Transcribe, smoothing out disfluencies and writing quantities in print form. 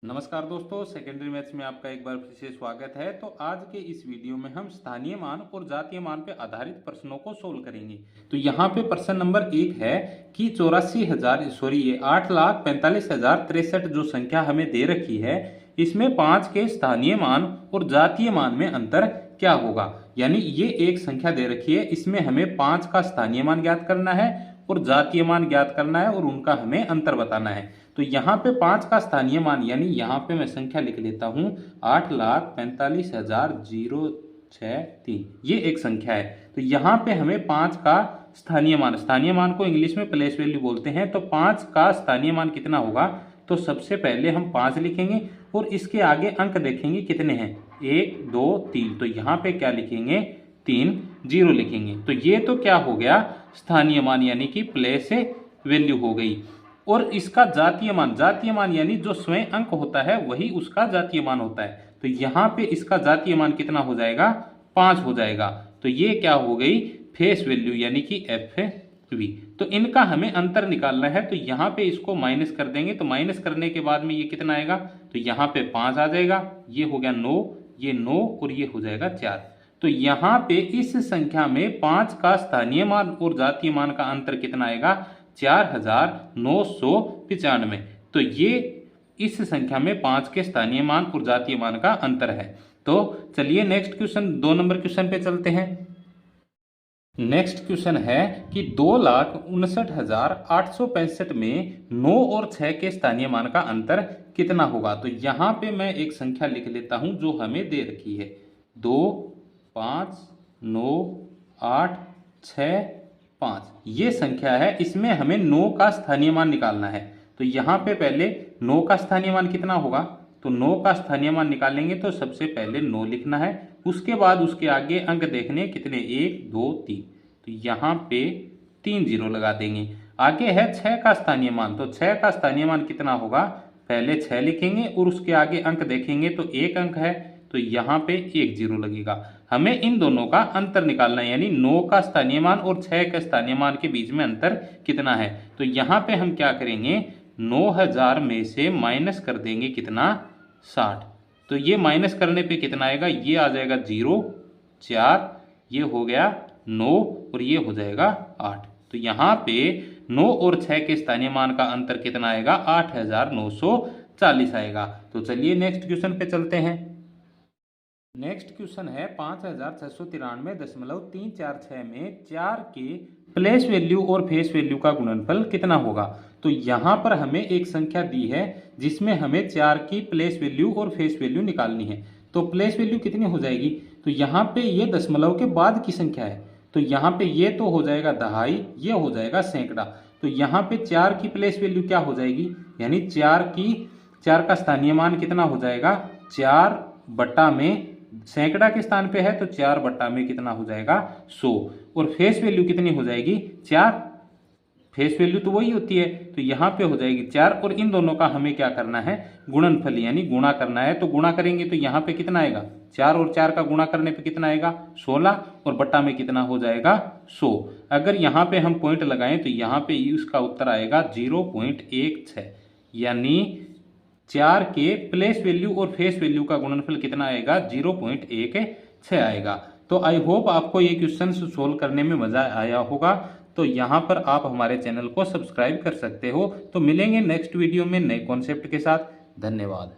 नमस्कार दोस्तों, secondary maths में आपका एक बार फिर से स्वागत है। तो आज के इस वीडियो में हम स्थानीय मान और जातीय मान पर आधारित प्रश्नों को सोल्व करेंगे। तो यहाँ पे प्रश्न नंबर 1 है कि 8,45,063 जो संख्या हमें दे रखी है, इसमें 5 के स्थानीय मान और जातीय मान में अंतर क्या होगा। यानी ये एक संख्या दे रखी है, इसमें हमें 5 का स्थानीय मान ज्ञात करना है और जातीय मान ज्ञात करना है और उनका हमें अंतर बताना है। तो यहाँ पे 5 का स्थानीय मान, यानी यहाँ पे मैं संख्या लिख लेता हूँ 8,45,063, ये एक संख्या है। तो यहाँ पे हमें 5 का स्थानीय मान को इंग्लिश में प्लेस वैल्यू बोलते हैं। तो 5 का स्थानीय मान कितना होगा, तो सबसे पहले हम 5 लिखेंगे और इसके आगे अंक देखेंगे कितने हैं, 1 2 3। तो यहाँ पे क्या लिखेंगे, 3 0 लिखेंगे। तो ये तो क्या हो गया, स्थानीय मान यानी कि प्लेस वैल्यू हो गई। और इसका जातीय मान यानी जो स्वयं अंक होता है वही उसका जातीय मान होता है। तो यहाँ पे इसका जातीय मान कितना हो जाएगा, 5 हो जाएगा। तो ये क्या हो गई, फेस वैल्यू यानी कि FV। तो इनका हमें अंतर निकालना है। तो यहाँ पे इसको माइनस कर देंगे। तो माइनस करने के बाद में ये कितना आएगा, तो यहाँ पे 5 आ जाएगा, ये हो गया 9, ये 9 और ये हो जाएगा 4। तो यहाँ पे इस संख्या में 5 का स्थानीय मान और जातीय मान का अंतर कितना आएगा, 4,995। तो ये इस संख्या में 5 के स्थानीय मान और जातीय मान का अंतर है। तो चलिए नेक्स्ट क्वेश्चन, 2 नंबर क्वेश्चन पे चलते हैं। नेक्स्ट क्वेश्चन है कि 2,59,865 में 9 और 6 के स्थानीय मान का अंतर कितना होगा। तो यहाँ पे मैं एक संख्या लिख लेता हूं जो हमें दे रखी है, 2 5 9 8 6 5, ये संख्या है। इसमें हमें 9 का स्थानीय मान निकालना है। तो यहाँ पे पहले 9 का स्थानीय मान कितना होगा, तो 9 का स्थानीय मान निकालेंगे तो सबसे पहले 9 लिखना है, उसके बाद उसके आगे अंक देखने कितने, 1 2 3। तो यहाँ पे 3 0 लगा देंगे। आगे है 6 का स्थानीय मान। तो 6 का स्थानीय मान कितना होगा, पहले 6 लिखेंगे और उसके आगे अंक देखेंगे तो 1 अंक है, तो यहाँ पे 1 0 लगेगा। हमें इन दोनों का अंतर निकालना है, यानी 9 का स्थानीय मान और 6 के स्थानीय मान के बीच में अंतर कितना है। तो यहाँ पे हम क्या करेंगे, 9,000 में से माइनस कर देंगे कितना, 60। तो ये माइनस करने पे कितना आएगा, ये आ जाएगा 0 4, ये हो गया 9 और ये हो जाएगा 8। तो यहाँ पे 9 और 6 के स्थानीय मान का अंतर कितना आएगा, 8,940 आएगा। तो चलिए नेक्स्ट क्वेश्चन पे चलते हैं। नेक्स्ट क्वेश्चन है 5,693.346 में 4 के प्लेस वैल्यू और फेस वैल्यू का गुणनफल कितना होगा। तो यहाँ पर हमें एक संख्या दी है जिसमें हमें 4 की प्लेस वैल्यू और फेस वैल्यू निकालनी है। तो प्लेस वैल्यू कितनी हो जाएगी, तो यहाँ पे ये दशमलव के बाद की संख्या है। तो यहाँ पे ये तो हो जाएगा दहाई, ये हो जाएगा सैकड़ा। तो यहाँ पे 4 की प्लेस वैल्यू क्या हो जाएगी, यानी 4 का स्थानीय मान कितना हो जाएगा, 4 बटा में सैकड़ा के स्थान पे है तो 4 बटा में कितना हो जाएगा, 100। और फेस वैल्यू कितनी हो जाएगी, 4, फेस वैल्यू तो वही होती है। तो यहाँ पे हो जाएगी 4 और इन दोनों का हमें क्या करना है, गुणनफल यानी गुणा करना है। तो गुणा करेंगे तो यहाँ पे कितना आएगा, 4 और 4 का गुणा करने पे कितना आएगा, 16 और बटा में कितना हो जाएगा, 100। अगर यहाँ पे हम पॉइंट लगाएं तो यहाँ पे इसका उत्तर आएगा 0.16, यानी 4 के प्लेस वैल्यू और फेस वैल्यू का गुणनफल कितना आएगा, 0.16 आएगा। तो आई होप आपको ये क्वेश्चन सोल्व करने में मजा आया होगा। तो यहाँ पर आप हमारे चैनल को सब्सक्राइब कर सकते हो। तो मिलेंगे नेक्स्ट वीडियो में नए कॉन्सेप्ट के साथ। धन्यवाद।